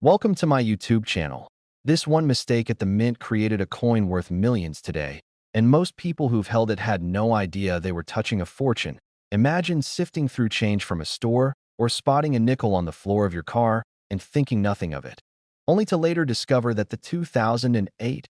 Welcome to my YouTube channel. This one mistake at the mint created a coin worth millions today, and most people who've held it had no idea they were touching a fortune. Imagine sifting through change from a store or spotting a nickel on the floor of your car and thinking nothing of it, only to later discover that the 2008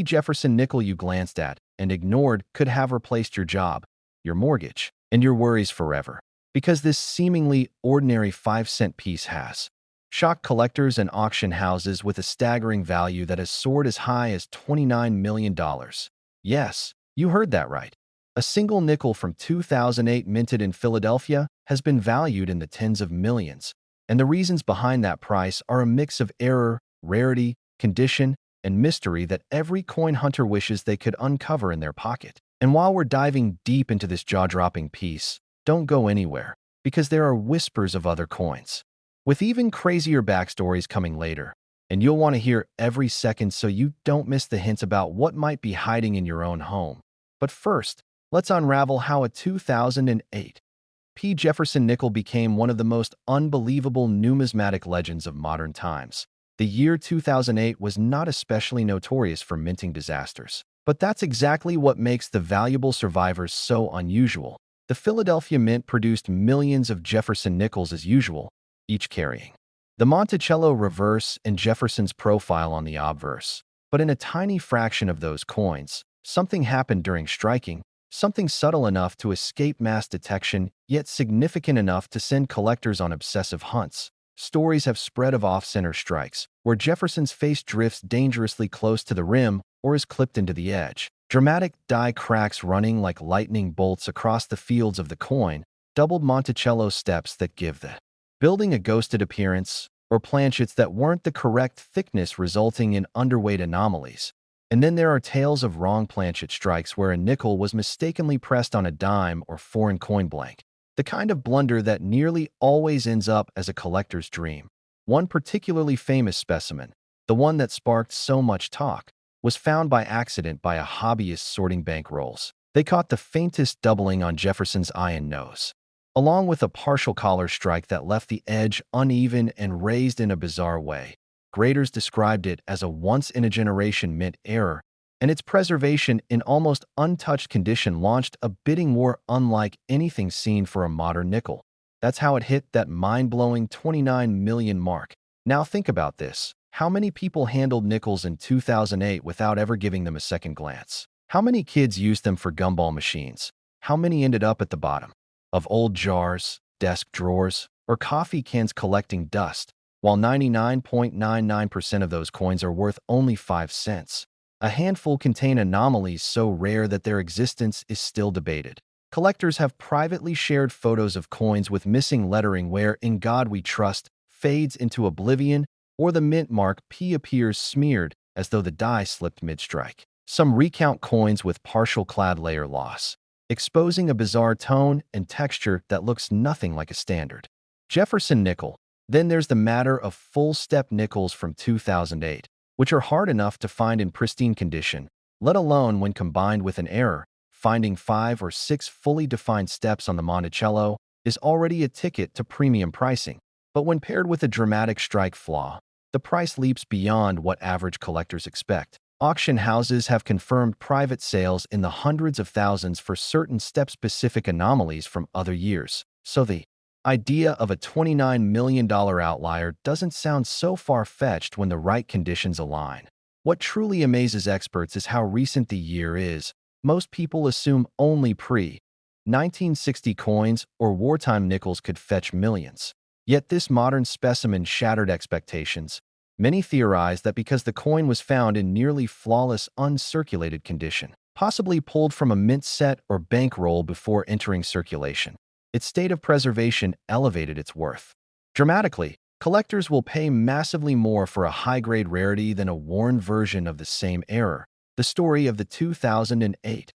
Jefferson nickel you glanced at and ignored could have replaced your job, your mortgage, and your worries forever. Because this seemingly ordinary 5-cent piece has shocked collectors and auction houses with a staggering value that has soared as high as $29 million. Yes, you heard that right. A single nickel from 2008 minted in Philadelphia has been valued in the tens of millions, and the reasons behind that price are a mix of error, rarity, condition, and mystery that every coin hunter wishes they could uncover in their pocket. And while we're diving deep into this jaw-dropping piece, don't go anywhere, because there are whispers of other coins, with even crazier backstories coming later, and you'll want to hear every second so you don't miss the hints about what might be hiding in your own home. But first, let's unravel how a 2008 Jefferson nickel became one of the most unbelievable numismatic legends of modern times. The year 2008 was not especially notorious for minting disasters, but that's exactly what makes the valuable survivors so unusual. The Philadelphia Mint produced millions of Jefferson nickels as usual, each carrying the Monticello reverse and Jefferson's profile on the obverse. But in a tiny fraction of those coins, something happened during striking, something subtle enough to escape mass detection, yet significant enough to send collectors on obsessive hunts. Stories have spread of off-center strikes, where Jefferson's face drifts dangerously close to the rim or is clipped into the edge. Dramatic die cracks running like lightning bolts across the fields of the coin, doubled Monticello steps that give the building a ghosted appearance, or planchets that weren't the correct thickness resulting in underweight anomalies. And then there are tales of wrong planchet strikes where a nickel was mistakenly pressed on a dime or foreign coin blank, the kind of blunder that nearly always ends up as a collector's dream. One particularly famous specimen, the one that sparked so much talk, was found by accident by a hobbyist sorting bank rolls. They caught the faintest doubling on Jefferson's iron nose, along with a partial collar strike that left the edge uneven and raised in a bizarre way. Graders described it as a once-in-a-generation mint error, and its preservation in almost untouched condition launched a bidding war unlike anything seen for a modern nickel. That's how it hit that mind-blowing 29 million mark. Now think about this. How many people handled nickels in 2008 without ever giving them a second glance? How many kids used them for gumball machines? How many ended up at the bottom of old jars, desk drawers, or coffee cans collecting dust, while 99.99% of those coins are worth only 5 cents? A handful contain anomalies so rare that their existence is still debated. Collectors have privately shared photos of coins with missing lettering where "In God We Trust" fades into oblivion, or the mint mark P appears smeared as though the die slipped mid-strike. Some recount coins with partial clad layer loss, exposing a bizarre tone and texture that looks nothing like a standard Jefferson nickel. Then there's the matter of full-step nickels from 2008, which are hard enough to find in pristine condition, let alone when combined with an error. Finding 5 or 6 fully defined steps on the Monticello is already a ticket to premium pricing. But when paired with a dramatic strike flaw, the price leaps beyond what average collectors expect. Auction houses have confirmed private sales in the hundreds of thousands for certain step-specific anomalies from other years. So the idea of a $29 million outlier doesn't sound so far-fetched when the right conditions align. What truly amazes experts is how recent the year is. Most people assume only pre-1960 coins or wartime nickels could fetch millions. Yet this modern specimen shattered expectations. Many theorize that because the coin was found in nearly flawless, uncirculated condition, possibly pulled from a mint set or bankroll before entering circulation, its state of preservation elevated its worth dramatically. Collectors will pay massively more for a high-grade rarity than a worn version of the same error. The story of the 2008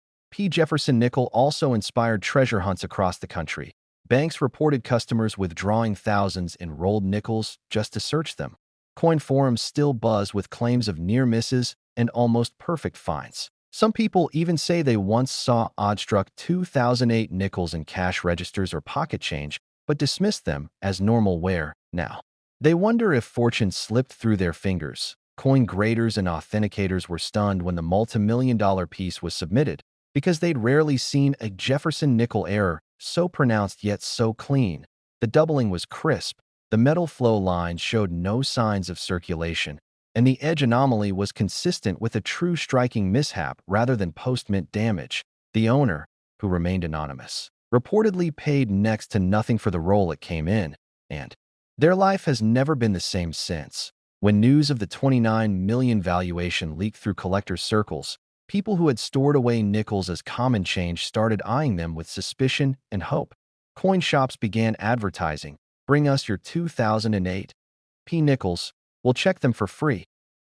Jefferson nickel also inspired treasure hunts across the country. Banks reported customers withdrawing thousands in rolled nickels just to search them. Coin forums still buzz with claims of near misses and almost perfect finds. Some people even say they once saw odd-struck 2008 nickels in cash registers or pocket change, but dismissed them as normal wear. Now, They wonder if fortune slipped through their fingers. Coin graders and authenticators were stunned when the multi-million-dollar piece was submitted because they'd rarely seen a Jefferson nickel error so pronounced yet so clean. The doubling was crisp, the metal flow lines showed no signs of circulation, and the edge anomaly was consistent with a true striking mishap rather than post-mint damage. The owner, who remained anonymous, reportedly paid next to nothing for the roll it came in, and their life has never been the same since. When news of the 29 million valuation leaked through collectors' circles, people who had stored away nickels as common change started eyeing them with suspicion and hope. Coin shops began advertising, "Bring us your 2008 P nickels, we'll check them for free."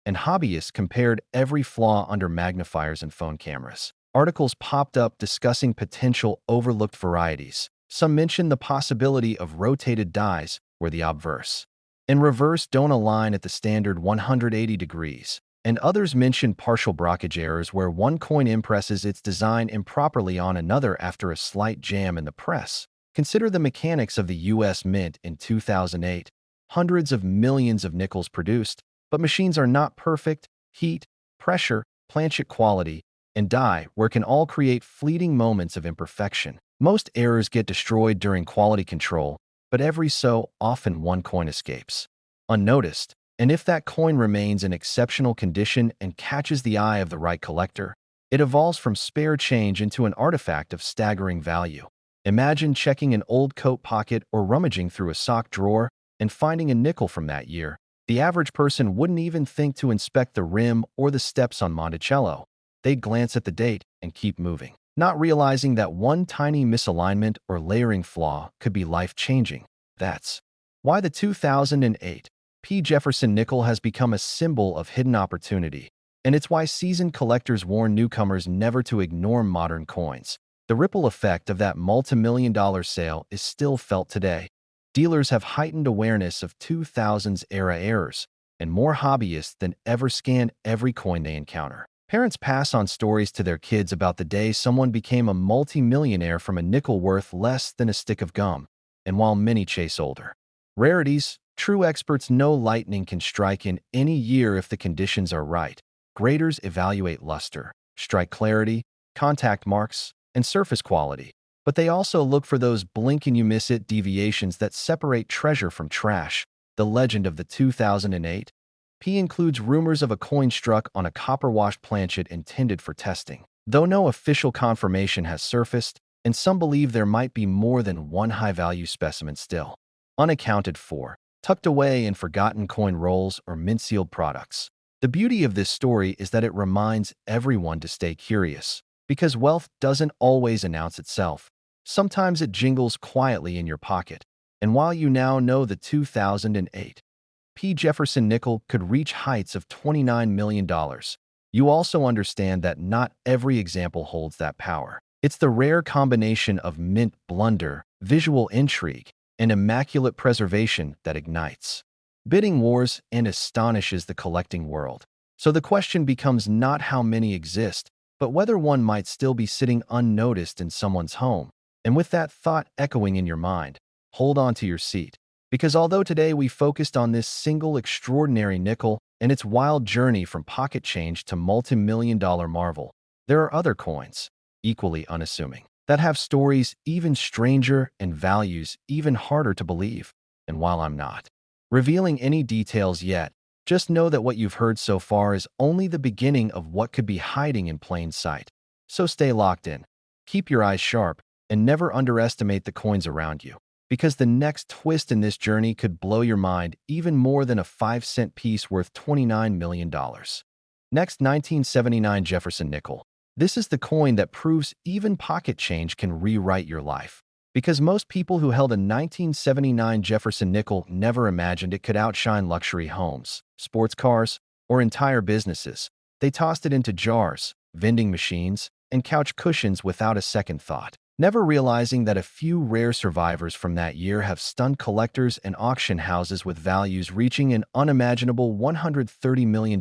And hobbyists compared every flaw under magnifiers and phone cameras. Articles popped up discussing potential overlooked varieties. Some mentioned the possibility of rotated dies where the obverse and reverse don't align at the standard 180 degrees, and others mentioned partial blockage errors where one coin impresses its design improperly on another after a slight jam in the press. Consider the mechanics of the U.S. Mint in 2008. Hundreds of millions of nickels produced, but machines are not perfect. Heat, pressure, planchet quality, and die work can all create fleeting moments of imperfection. Most errors get destroyed during quality control, but every so often one coin escapes unnoticed. And if that coin remains in exceptional condition and catches the eye of the right collector, it evolves from spare change into an artifact of staggering value. Imagine checking an old coat pocket or rummaging through a sock drawer and finding a nickel from that year. The average person wouldn't even think to inspect the rim or the steps on Monticello. They'd glance at the date and keep moving, not realizing that one tiny misalignment or layering flaw could be life-changing. That's why the 2008 P. Jefferson nickel has become a symbol of hidden opportunity, and it's why seasoned collectors warn newcomers never to ignore modern coins. The ripple effect of that multi-million-dollar sale is still felt today. Dealers have heightened awareness of 2000s era errors, and more hobbyists than ever scan every coin they encounter. Parents pass on stories to their kids about the day someone became a multi-millionaire from a nickel worth less than a stick of gum. And while many chase older rarities, true experts know lightning can strike in any year if the conditions are right. Graders evaluate luster, strike clarity, contact marks, and surface quality. But they also look for those blink-and-you-miss-it deviations that separate treasure from trash. The legend of the 2008 P includes rumors of a coin struck on a copper-washed planchet intended for testing, though no official confirmation has surfaced, and some believe there might be more than one high-value specimen still unaccounted for, tucked away in forgotten coin rolls or mint-sealed products. The beauty of this story is that it reminds everyone to stay curious, because wealth doesn't always announce itself. Sometimes it jingles quietly in your pocket. And while you now know the 2008 P. Jefferson nickel could reach heights of $29 million, you also understand that not every example holds that power. It's the rare combination of mint blunder, visual intrigue, and immaculate preservation that ignites bidding wars and astonishes the collecting world. So the question becomes not how many exist, but whether one might still be sitting unnoticed in someone's home. And with that thought echoing in your mind, hold on to your seat. Because although today we focused on this single extraordinary nickel and its wild journey from pocket change to multi-million-dollar marvel, there are other coins, equally unassuming, that have stories even stranger and values even harder to believe. And while I'm not revealing any details yet, just know that what you've heard so far is only the beginning of what could be hiding in plain sight. So stay locked in, keep your eyes sharp, and never underestimate the coins around you, because the next twist in this journey could blow your mind even more than a 5-cent piece worth $29 million. Next, 1979 Jefferson nickel. This is the coin that proves even pocket change can rewrite your life. Because most people who held a 1979 Jefferson nickel never imagined it could outshine luxury homes, sports cars, or entire businesses. They tossed it into jars, vending machines, and couch cushions without a second thought, never realizing that a few rare survivors from that year have stunned collectors and auction houses with values reaching an unimaginable $130 million.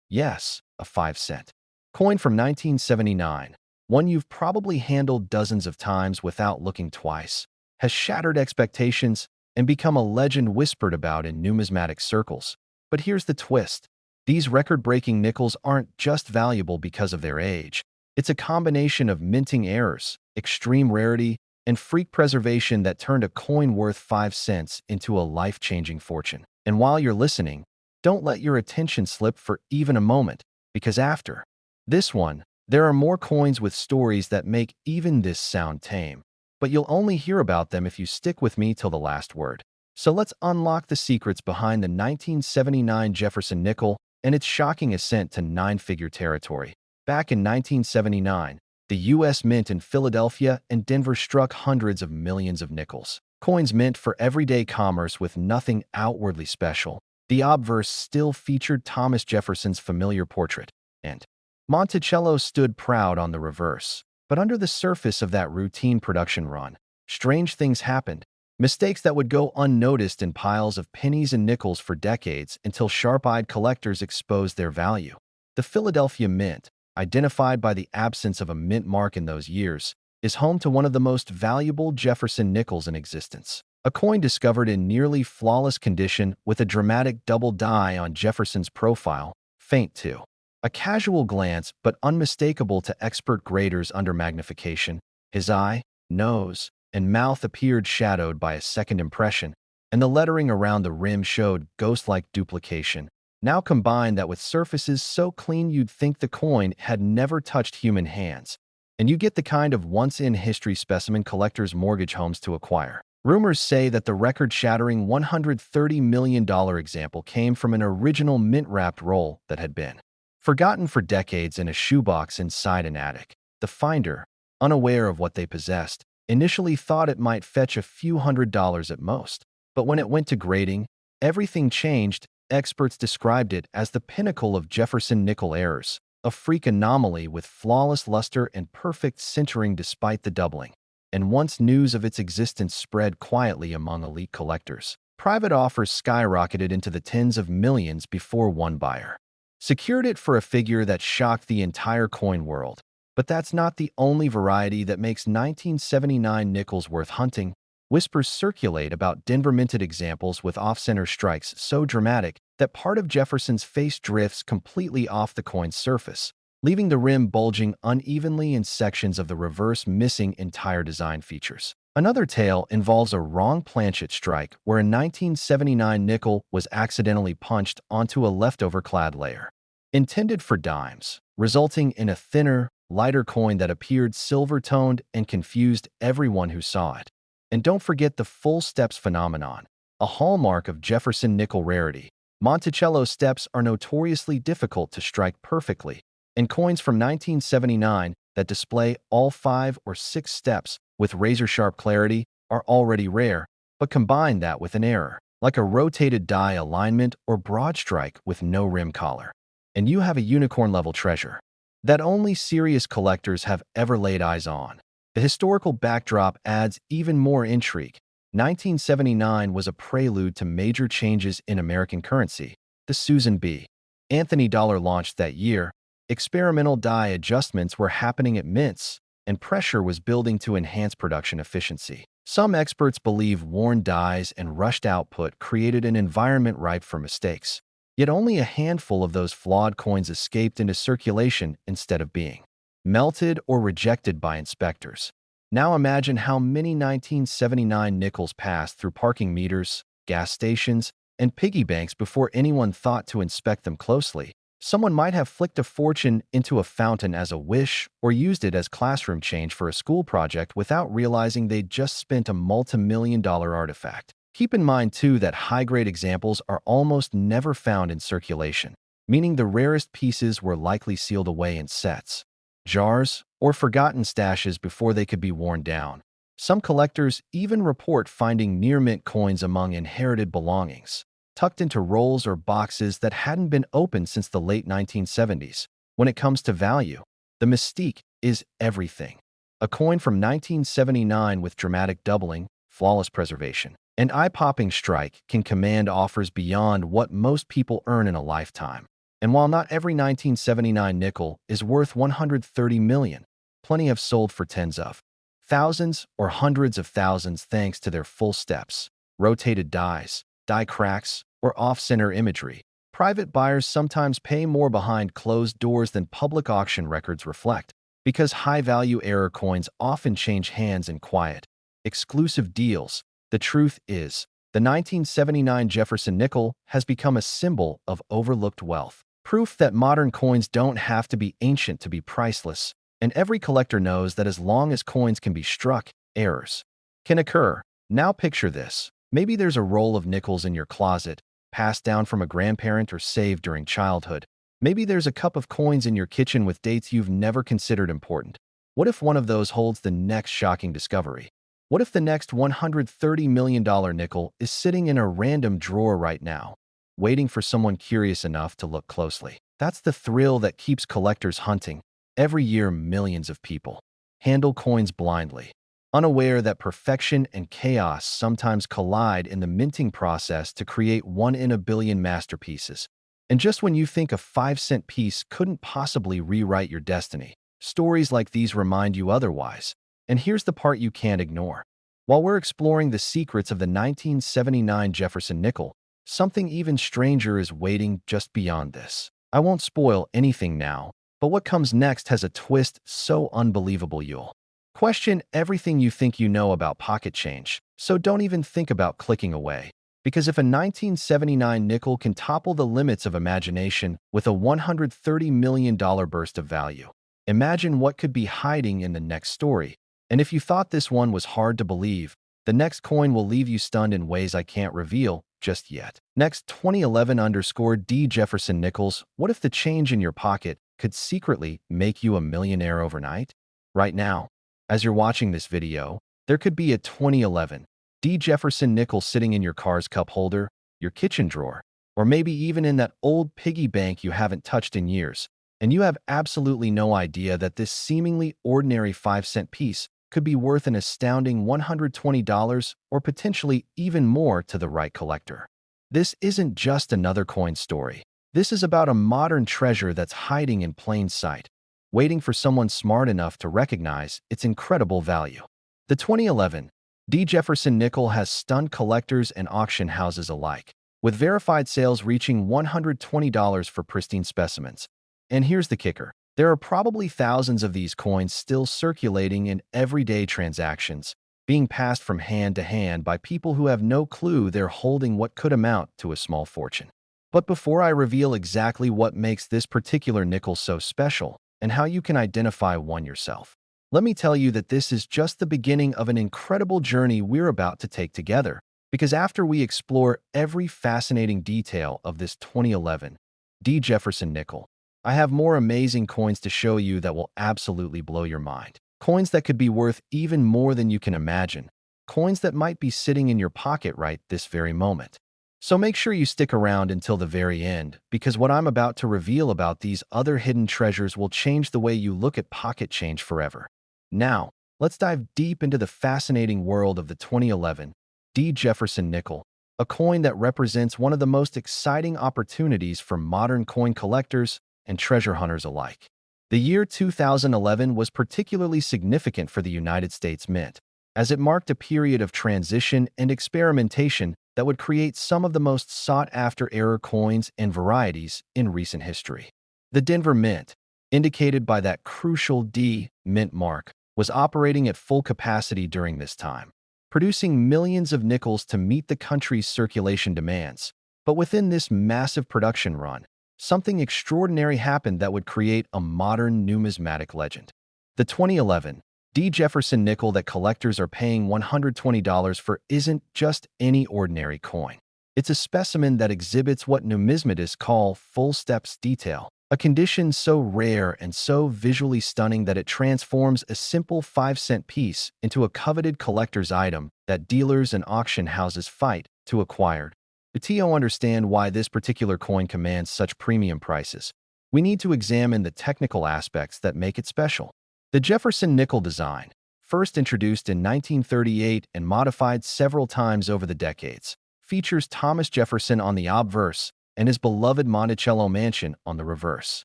Yes, a 5-cent coin from 1979. One you've probably handled dozens of times without looking twice, has shattered expectations, and become a legend whispered about in numismatic circles. But here's the twist. These record-breaking nickels aren't just valuable because of their age. It's a combination of minting errors, extreme rarity, and freak preservation that turned a coin worth 5 cents into a life-changing fortune. And while you're listening, don't let your attention slip for even a moment, because after this one, there are more coins with stories that make even this sound tame. But you'll only hear about them if you stick with me till the last word. So let's unlock the secrets behind the 1979 Jefferson nickel and its shocking ascent to nine-figure territory. Back in 1979, the U.S. Mint in Philadelphia and Denver struck hundreds of millions of nickels. Coins meant for everyday commerce with nothing outwardly special. The obverse still featured Thomas Jefferson's familiar portrait, and Monticello stood proud on the reverse. But under the surface of that routine production run, strange things happened. Mistakes that would go unnoticed in piles of pennies and nickels for decades until sharp-eyed collectors exposed their value. The Philadelphia Mint, identified by the absence of a mint mark in those years, is home to one of the most valuable Jefferson nickels in existence. A coin discovered in nearly flawless condition with a dramatic double die on Jefferson's profile, faint to a casual glance but unmistakable to expert graders under magnification. His eye, nose, and mouth appeared shadowed by a second impression, and the lettering around the rim showed ghost-like duplication. Now combine that with surfaces so clean you'd think the coin had never touched human hands, and you get the kind of once-in-history specimen collectors mortgage homes to acquire. Rumors say that the record-shattering $130 million example came from an original mint-wrapped roll that had been forgotten for decades in a shoebox inside an attic. The finder, unaware of what they possessed, initially thought it might fetch a few $100s at most. But when it went to grading, everything changed. Experts described it as the pinnacle of Jefferson nickel errors, a freak anomaly with flawless luster and perfect sintering despite the doubling. And once news of its existence spread quietly among elite collectors, private offers skyrocketed into the tens of millions before one buyer secured it for a figure that shocked the entire coin world. But that's not the only variety that makes 1979 nickels worth hunting. Whispers circulate about Denver-minted examples with off-center strikes so dramatic that part of Jefferson's face drifts completely off the coin's surface, leaving the rim bulging unevenly and sections of the reverse missing entire design features. Another tale involves a wrong planchet strike where a 1979 nickel was accidentally punched onto a leftover clad layer, intended for dimes, resulting in a thinner, lighter coin that appeared silver-toned and confused everyone who saw it. And don't forget the full steps phenomenon, a hallmark of Jefferson nickel rarity. Monticello steps are notoriously difficult to strike perfectly, and coins from 1979 that display all 5 or 6 steps with razor-sharp clarity are already rare, but combine that with an error, like a rotated die alignment or broad strike with no rim collar, and you have a unicorn-level treasure that only serious collectors have ever laid eyes on. The historical backdrop adds even more intrigue. 1979 was a prelude to major changes in American currency. The Susan B. Anthony dollar launched that year. Experimental die adjustments were happening at mints, and pressure was building to enhance production efficiency. Some experts believe worn dies and rushed output created an environment ripe for mistakes. Yet only a handful of those flawed coins escaped into circulation instead of being melted or rejected by inspectors. Now imagine how many 1979 nickels passed through parking meters, gas stations, and piggy banks before anyone thought to inspect them closely. Someone might have flicked a fortune into a fountain as a wish or used it as classroom change for a school project without realizing they'd just spent a multi-million-dollar artifact. Keep in mind, too, that high-grade examples are almost never found in circulation, meaning the rarest pieces were likely sealed away in sets, jars, or forgotten stashes before they could be worn down. Some collectors even report finding near-mint coins among inherited belongings, tucked into rolls or boxes that hadn't been opened since the late 1970s. When it comes to value, the mystique is everything. A coin from 1979 with dramatic doubling, flawless preservation, and eye-popping strike can command offers beyond what most people earn in a lifetime. And while not every 1979 nickel is worth $130 million, plenty have sold for tens of thousands or hundreds of thousands thanks to their full steps, rotated dies, die cracks, or off-center imagery. Private buyers sometimes pay more behind closed doors than public auction records reflect, because high-value error coins often change hands in quiet, exclusive deals. The truth is, the 1979 Jefferson nickel has become a symbol of overlooked wealth. Proof that modern coins don't have to be ancient to be priceless, and every collector knows that as long as coins can be struck, errors can occur. Now picture this. Maybe there's a roll of nickels in your closet, passed down from a grandparent or saved during childhood. Maybe there's a cup of coins in your kitchen with dates you've never considered important. What if one of those holds the next shocking discovery? What if the next $130 million nickel is sitting in a random drawer right now, waiting for someone curious enough to look closely? That's the thrill that keeps collectors hunting. Every year, millions of people handle coins blindly, unaware that perfection and chaos sometimes collide in the minting process to create one-in-a-billion masterpieces. And just when you think a 5-cent piece couldn't possibly rewrite your destiny, stories like these remind you otherwise. And here's the part you can't ignore. While we're exploring the secrets of the 1979 Jefferson nickel, something even stranger is waiting just beyond this. I won't spoil anything now, but what comes next has a twist so unbelievable you'll question everything you think you know about pocket change. So don't even think about clicking away. Because if a 1979 nickel can topple the limits of imagination with a $130 million burst of value, imagine what could be hiding in the next story. And if you thought this one was hard to believe, the next coin will leave you stunned in ways I can't reveal just yet. Next, 2011_D Jefferson nickels. What if the change in your pocket could secretly make you a millionaire overnight? Right now, as you're watching this video, there could be a 2011 D. Jefferson nickel sitting in your car's cup holder, your kitchen drawer, or maybe even in that old piggy bank you haven't touched in years, and you have absolutely no idea that this seemingly ordinary 5-cent piece could be worth an astounding $120 or potentially even more to the right collector. This isn't just another coin story. This is about a modern treasure that's hiding in plain sight, waiting for someone smart enough to recognize its incredible value. The 2011 D. Jefferson nickel has stunned collectors and auction houses alike, with verified sales reaching $120 for pristine specimens. And here's the kicker. There are probably thousands of these coins still circulating in everyday transactions, being passed from hand to hand by people who have no clue they're holding what could amount to a small fortune. But before I reveal exactly what makes this particular nickel so special and how you can identify one yourself, let me tell you that this is just the beginning of an incredible journey we're about to take together. Because after we explore every fascinating detail of this 2011 D. Jefferson nickel, I have more amazing coins to show you that will absolutely blow your mind. Coins that could be worth even more than you can imagine. Coins that might be sitting in your pocket right this very moment. So make sure you stick around until the very end, because what I'm about to reveal about these other hidden treasures will change the way you look at pocket change forever. Now, let's dive deep into the fascinating world of the 2011 D. Jefferson nickel, a coin that represents one of the most exciting opportunities for modern coin collectors and treasure hunters alike. The year 2011 was particularly significant for the United States Mint, as it marked a period of transition and experimentation that would create some of the most sought-after error coins and varieties in recent history. The Denver Mint, indicated by that crucial D Mint mark, was operating at full capacity during this time, producing millions of nickels to meet the country's circulation demands. But within this massive production run, something extraordinary happened that would create a modern numismatic legend. The 2011 D. Jefferson nickel that collectors are paying $120 for isn't just any ordinary coin. It's a specimen that exhibits what numismatists call full steps detail, a condition so rare and so visually stunning that it transforms a simple 5-cent piece into a coveted collector's item that dealers and auction houses fight to acquire. To understand why this particular coin commands such premium prices, we need to examine the technical aspects that make it special. The Jefferson nickel design, first introduced in 1938 and modified several times over the decades, features Thomas Jefferson on the obverse and his beloved Monticello mansion on the reverse.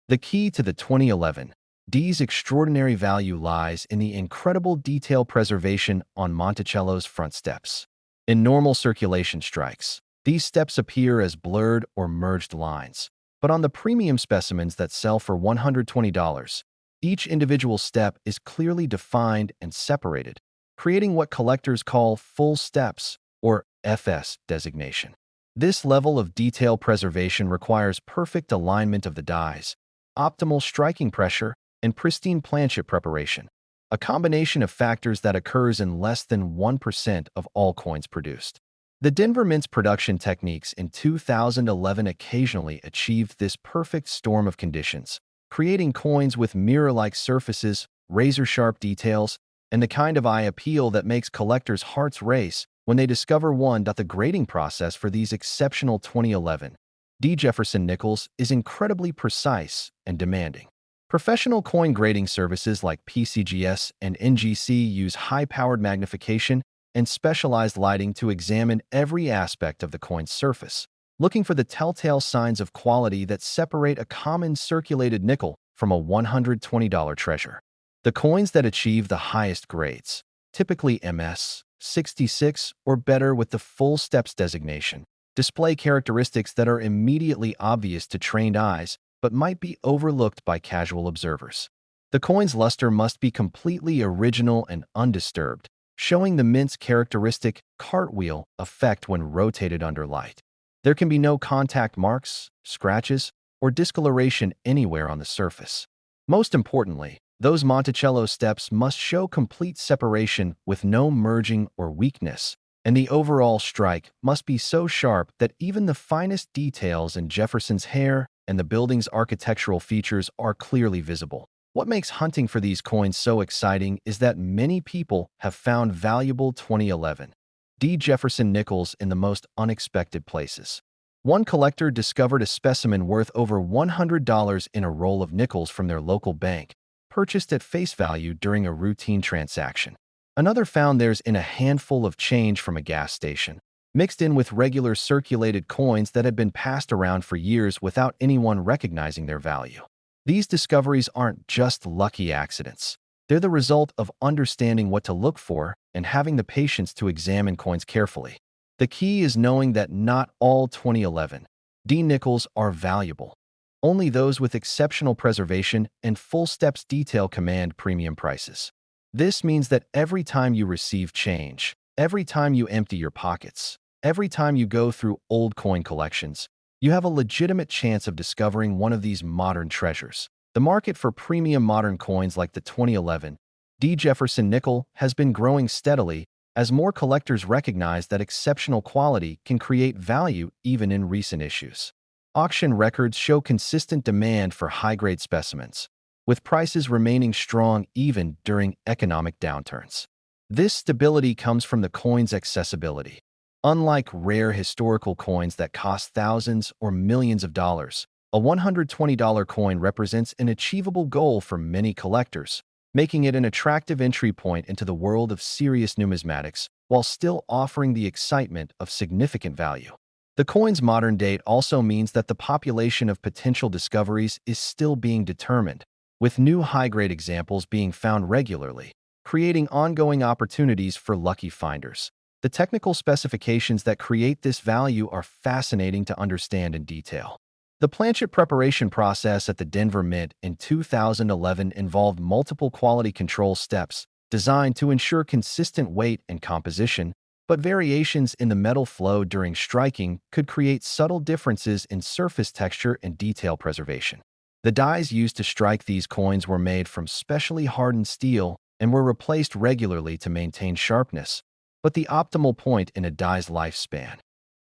The key to the 2011 D's extraordinary value lies in the incredible detail preservation on Monticello's front steps. In normal circulation strikes, these steps appear as blurred or merged lines. But on the premium specimens that sell for $120, each individual step is clearly defined and separated, creating what collectors call full steps or FS designation. This level of detail preservation requires perfect alignment of the dies, optimal striking pressure, and pristine planchet preparation, a combination of factors that occurs in less than 1% of all coins produced. The Denver Mint's production techniques in 2011 occasionally achieved this perfect storm of conditions, creating coins with mirror-like surfaces, razor-sharp details, and the kind of eye appeal that makes collectors' hearts race when they discover one. The grading process for these exceptional 2011 Jefferson nickels is incredibly precise and demanding. Professional coin grading services like PCGS and NGC use high-powered magnification and specialized lighting to examine every aspect of the coin's surface, looking for the telltale signs of quality that separate a common circulated nickel from a $120 treasure. The coins that achieve the highest grades, typically MS 66 or better with the full steps designation, display characteristics that are immediately obvious to trained eyes but might be overlooked by casual observers. The coin's luster must be completely original and undisturbed, showing the mint's characteristic cartwheel effect when rotated under light. There can be no contact marks, scratches, or discoloration anywhere on the surface. Most importantly, those Monticello steps must show complete separation with no merging or weakness, and the overall strike must be so sharp that even the finest details in Jefferson's hair and the building's architectural features are clearly visible. What makes hunting for these coins so exciting is that many people have found valuable 2011 Jefferson nickels in the most unexpected places. One collector discovered a specimen worth over $100 in a roll of nickels from their local bank, purchased at face value during a routine transaction. Another found theirs in a handful of change from a gas station, mixed in with regular circulated coins that had been passed around for years without anyone recognizing their value. These discoveries aren't just lucky accidents. They're the result of understanding what to look for and having the patience to examine coins carefully. The key is knowing that not all 2011 nickels are valuable. Only those with exceptional preservation and full steps detail command premium prices. This means that every time you receive change, every time you empty your pockets, every time you go through old coin collections, you have a legitimate chance of discovering one of these modern treasures. The market for premium modern coins like the 2011 Jefferson nickel has been growing steadily as more collectors recognize that exceptional quality can create value even in recent issues. Auction records show consistent demand for high-grade specimens, with prices remaining strong even during economic downturns. This stability comes from the coin's accessibility. Unlike rare historical coins that cost thousands or millions of dollars, a $120 coin represents an achievable goal for many collectors, making it an attractive entry point into the world of serious numismatics while still offering the excitement of significant value. The coin's modern date also means that the population of potential discoveries is still being determined, with new high-grade examples being found regularly, creating ongoing opportunities for lucky finders. The technical specifications that create this value are fascinating to understand in detail. The planchet preparation process at the Denver Mint in 2011 involved multiple quality control steps designed to ensure consistent weight and composition, but variations in the metal flow during striking could create subtle differences in surface texture and detail preservation. The dies used to strike these coins were made from specially hardened steel and were replaced regularly to maintain sharpness, but the optimal point in a die's lifespan,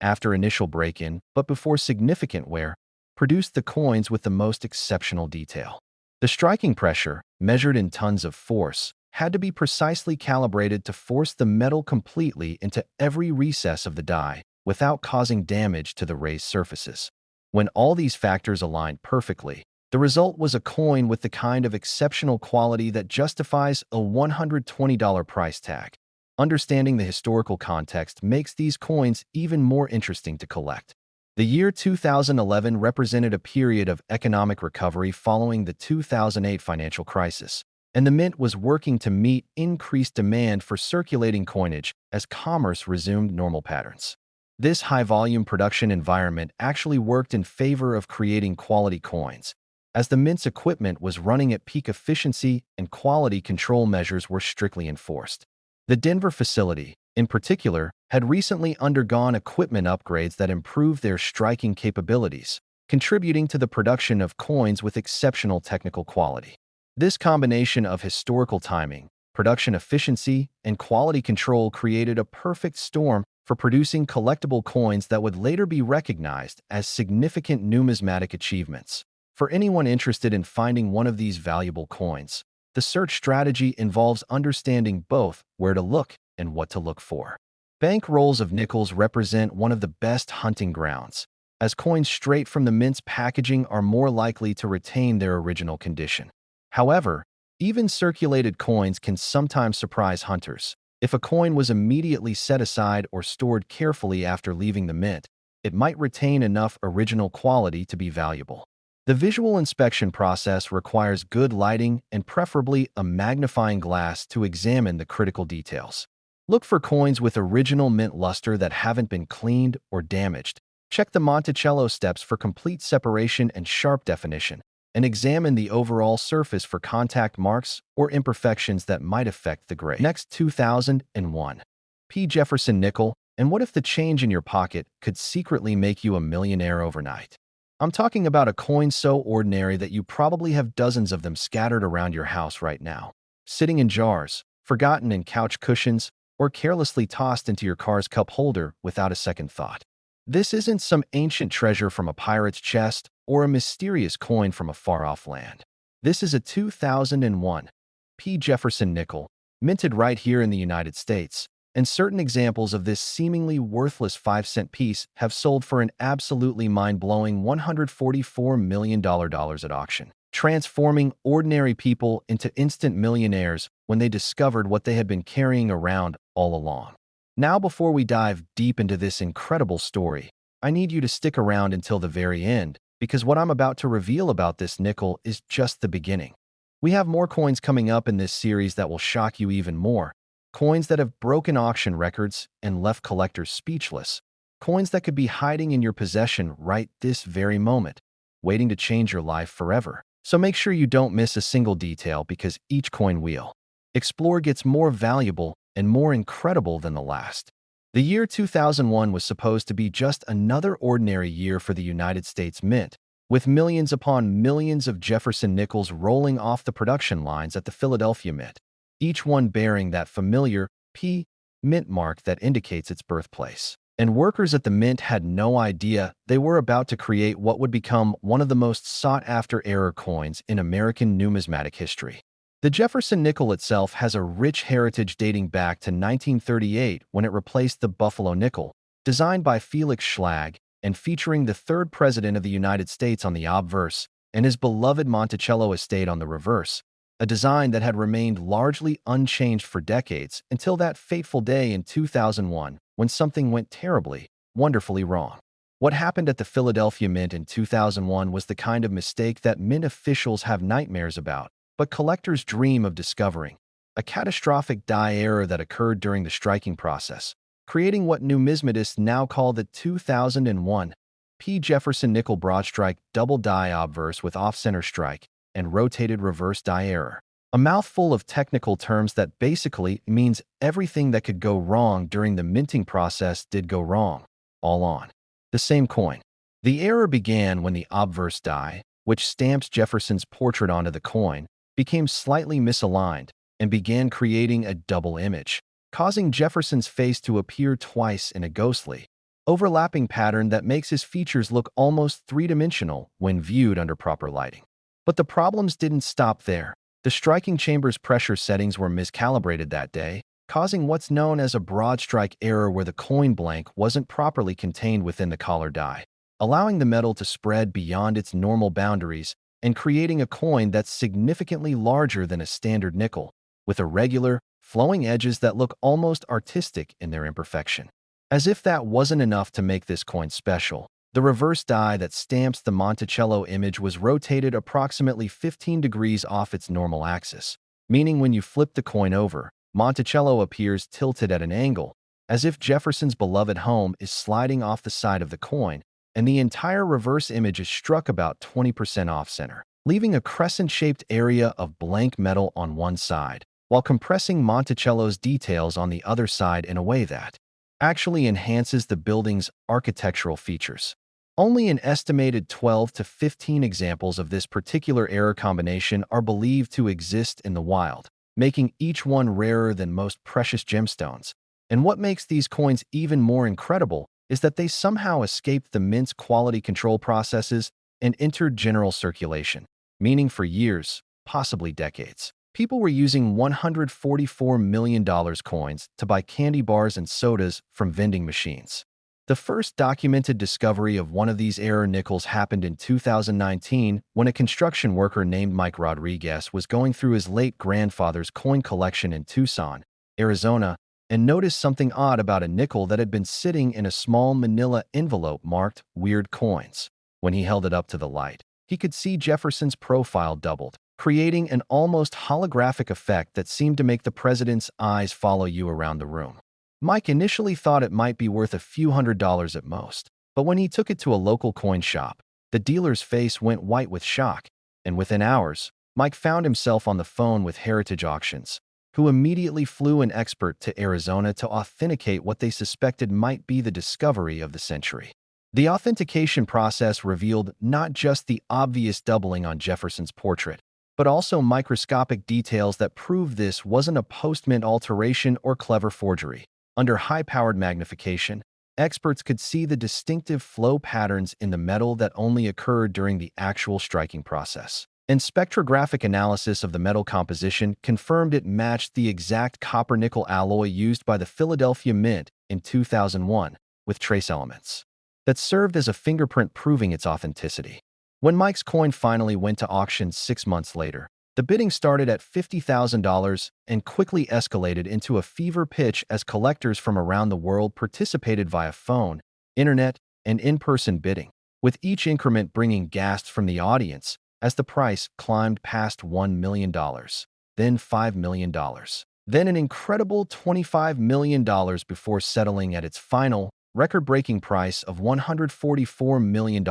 after initial break-in but before significant wear, produced the coins with the most exceptional detail. The striking pressure, measured in tons of force, had to be precisely calibrated to force the metal completely into every recess of the die without causing damage to the raised surfaces. When all these factors aligned perfectly, the result was a coin with the kind of exceptional quality that justifies a $120 price tag. Understanding the historical context makes these coins even more interesting to collect. The year 2011 represented a period of economic recovery following the 2008 financial crisis, and the mint was working to meet increased demand for circulating coinage as commerce resumed normal patterns. This high-volume production environment actually worked in favor of creating quality coins, as the mint's equipment was running at peak efficiency and quality control measures were strictly enforced. The Denver facility, in particular, had recently undergone equipment upgrades that improved their striking capabilities, contributing to the production of coins with exceptional technical quality. This combination of historical timing, production efficiency, and quality control created a perfect storm for producing collectible coins that would later be recognized as significant numismatic achievements. For anyone interested in finding one of these valuable coins, the search strategy involves understanding both where to look and what to look for. Bank rolls of nickels represent one of the best hunting grounds, as coins straight from the mint's packaging are more likely to retain their original condition. However, even circulated coins can sometimes surprise hunters. If a coin was immediately set aside or stored carefully after leaving the mint, it might retain enough original quality to be valuable. The visual inspection process requires good lighting and preferably a magnifying glass to examine the critical details. Look for coins with original mint luster that haven't been cleaned or damaged. Check the Monticello steps for complete separation and sharp definition, and examine the overall surface for contact marks or imperfections that might affect the grade. Next, 2001. P. Jefferson nickel. And what if the change in your pocket could secretly make you a millionaire overnight? I'm talking about a coin so ordinary that you probably have dozens of them scattered around your house right now, sitting in jars, forgotten in couch cushions, or carelessly tossed into your car's cup holder without a second thought. This isn't some ancient treasure from a pirate's chest or a mysterious coin from a far-off land. This is a 2001 P. Jefferson nickel, minted right here in the United States, and certain examples of this seemingly worthless 5-cent piece have sold for an absolutely mind-blowing $144 million at auction, transforming ordinary people into instant millionaires when they discovered what they had been carrying around all along. Now, before we dive deep into this incredible story, I need you to stick around until the very end, because what I'm about to reveal about this nickel is just the beginning. We have more coins coming up in this series that will shock you even more. Coins that have broken auction records and left collectors speechless. Coins that could be hiding in your possession right this very moment, waiting to change your life forever. So make sure you don't miss a single detail, because each coin wheel explore gets more valuable and more incredible than the last. The year 2001 was supposed to be just another ordinary year for the United States Mint, with millions upon millions of Jefferson nickels rolling off the production lines at the Philadelphia Mint, each one bearing that familiar P mint mark that indicates its birthplace. And workers at the mint had no idea they were about to create what would become one of the most sought-after error coins in American numismatic history. The Jefferson nickel itself has a rich heritage dating back to 1938, when it replaced the Buffalo nickel, designed by Felix Schlag and featuring the third president of the United States on the obverse and his beloved Monticello estate on the reverse, a design that had remained largely unchanged for decades until that fateful day in 2001 when something went terribly, wonderfully wrong. What happened at the Philadelphia Mint in 2001 was the kind of mistake that mint officials have nightmares about, but collectors dream of discovering: a catastrophic die error that occurred during the striking process, creating what numismatists now call the 2001 P. Jefferson nickel broad strike double die obverse with off-center strike and rotated reverse die error. A mouthful of technical terms that basically means everything that could go wrong during the minting process did go wrong, all on the same coin. The error began when the obverse die, which stamps Jefferson's portrait onto the coin, became slightly misaligned and began creating a double image, causing Jefferson's face to appear twice in a ghostly, overlapping pattern that makes his features look almost three-dimensional when viewed under proper lighting. But the problems didn't stop there. The striking chamber's pressure settings were miscalibrated that day, causing what's known as a broad strike error, where the coin blank wasn't properly contained within the collar die, allowing the metal to spread beyond its normal boundaries and creating a coin that's significantly larger than a standard nickel, with irregular, flowing edges that look almost artistic in their imperfection. As if that wasn't enough to make this coin special, the reverse die that stamps the Monticello image was rotated approximately 15 degrees off its normal axis, meaning when you flip the coin over, Monticello appears tilted at an angle, as if Jefferson's beloved home is sliding off the side of the coin, and the entire reverse image is struck about 20% off-center, leaving a crescent-shaped area of blank metal on one side, while compressing Monticello's details on the other side in a way that actually enhances the building's architectural features. Only an estimated 12 to 15 examples of this particular error combination are believed to exist in the wild, making each one rarer than most precious gemstones. And what makes these coins even more incredible is that they somehow escaped the mint's quality control processes and entered general circulation, meaning for years, possibly decades, people were using $144 million coins to buy candy bars and sodas from vending machines. The first documented discovery of one of these error nickels happened in 2019 when a construction worker named Mike Rodriguez was going through his late grandfather's coin collection in Tucson, Arizona, and noticed something odd about a nickel that had been sitting in a small manila envelope marked "Weird Coins." When he held it up to the light, he could see Jefferson's profile doubled, creating an almost holographic effect that seemed to make the president's eyes follow you around the room. Mike initially thought it might be worth a few $100s at most, but when he took it to a local coin shop, the dealer's face went white with shock, and within hours, Mike found himself on the phone with Heritage Auctions, who immediately flew an expert to Arizona to authenticate what they suspected might be the discovery of the century. The authentication process revealed not just the obvious doubling on Jefferson's portrait, but also microscopic details that proved this wasn't a post-mint alteration or clever forgery. Under high-powered magnification, experts could see the distinctive flow patterns in the metal that only occurred during the actual striking process. And spectrographic analysis of the metal composition confirmed it matched the exact copper-nickel alloy used by the Philadelphia Mint in 2001, with trace elements that served as a fingerprint proving its authenticity. When Mike's coin finally went to auction 6 months later, the bidding started at $50,000 and quickly escalated into a fever pitch as collectors from around the world participated via phone, internet, and in-person bidding, with each increment bringing gasps from the audience as the price climbed past $1 million, then $5 million, then an incredible $25 million before settling at its final, record-breaking price of $144 million,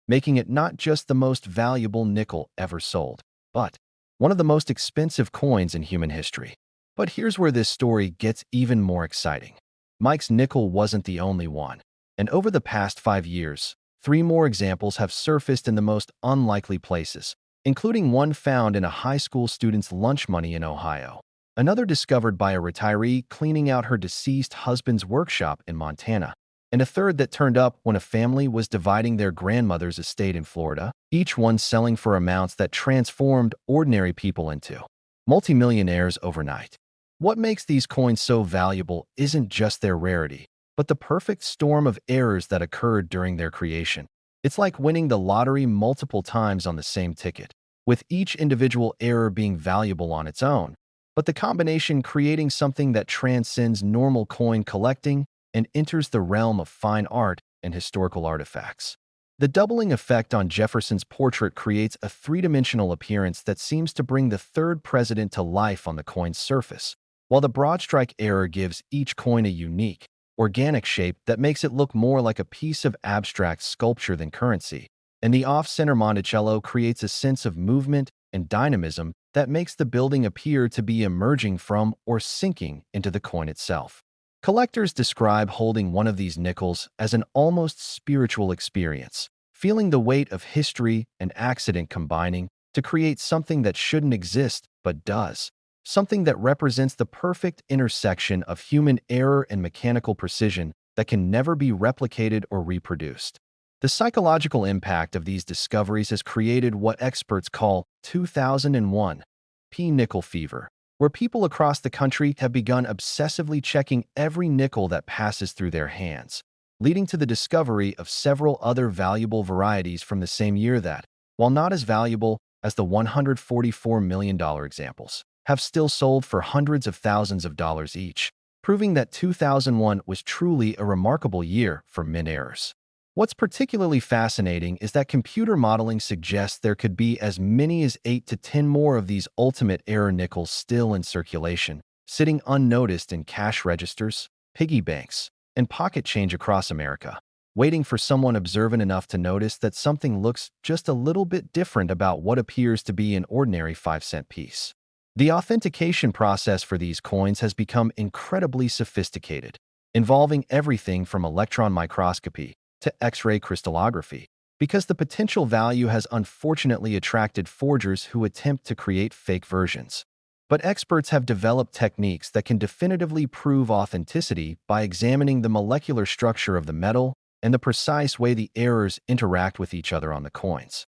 making it not just the most valuable nickel ever sold, but one of the most expensive coins in human history. But here's where this story gets even more exciting. Mike's nickel wasn't the only one, and over the past 5 years, 3 more examples have surfaced in the most unlikely places, including one found in a high school student's lunch money in Ohio, another discovered by a retiree cleaning out her deceased husband's workshop in Montana, and a third that turned up when a family was dividing their grandmother's estate in Florida, each one selling for amounts that transformed ordinary people into multimillionaires overnight. What makes these coins so valuable isn't just their rarity, but the perfect storm of errors that occurred during their creation. It's like winning the lottery multiple times on the same ticket, with each individual error being valuable on its own, but the combination creating something that transcends normal coin collecting and enters the realm of fine art and historical artifacts. The doubling effect on Jefferson's portrait creates a three-dimensional appearance that seems to bring the third president to life on the coin's surface, while the broad strike error gives each coin a unique, organic shape that makes it look more like a piece of abstract sculpture than currency, and the off-center Monticello creates a sense of movement and dynamism that makes the building appear to be emerging from or sinking into the coin itself. Collectors describe holding one of these nickels as an almost spiritual experience, feeling the weight of history and accident combining to create something that shouldn't exist but does, something that represents the perfect intersection of human error and mechanical precision that can never be replicated or reproduced. The psychological impact of these discoveries has created what experts call 2001 P-nickel fever, where people across the country have begun obsessively checking every nickel that passes through their hands, leading to the discovery of several other valuable varieties from the same year that, while not as valuable as the $144 million examples, have still sold for hundreds of thousands of dollars each, proving that 2001 was truly a remarkable year for mint errors. What's particularly fascinating is that computer modeling suggests there could be as many as 8 to 10 more of these ultimate error nickels still in circulation, sitting unnoticed in cash registers, piggy banks, and pocket change across America, waiting for someone observant enough to notice that something looks just a little bit different about what appears to be an ordinary 5-cent piece. The authentication process for these coins has become incredibly sophisticated, involving everything from electron microscopy to X-ray crystallography, because the potential value has unfortunately attracted forgers who attempt to create fake versions. But experts have developed techniques that can definitively prove authenticity by examining the molecular structure of the metal and the precise way the errors interact with each other on the coins.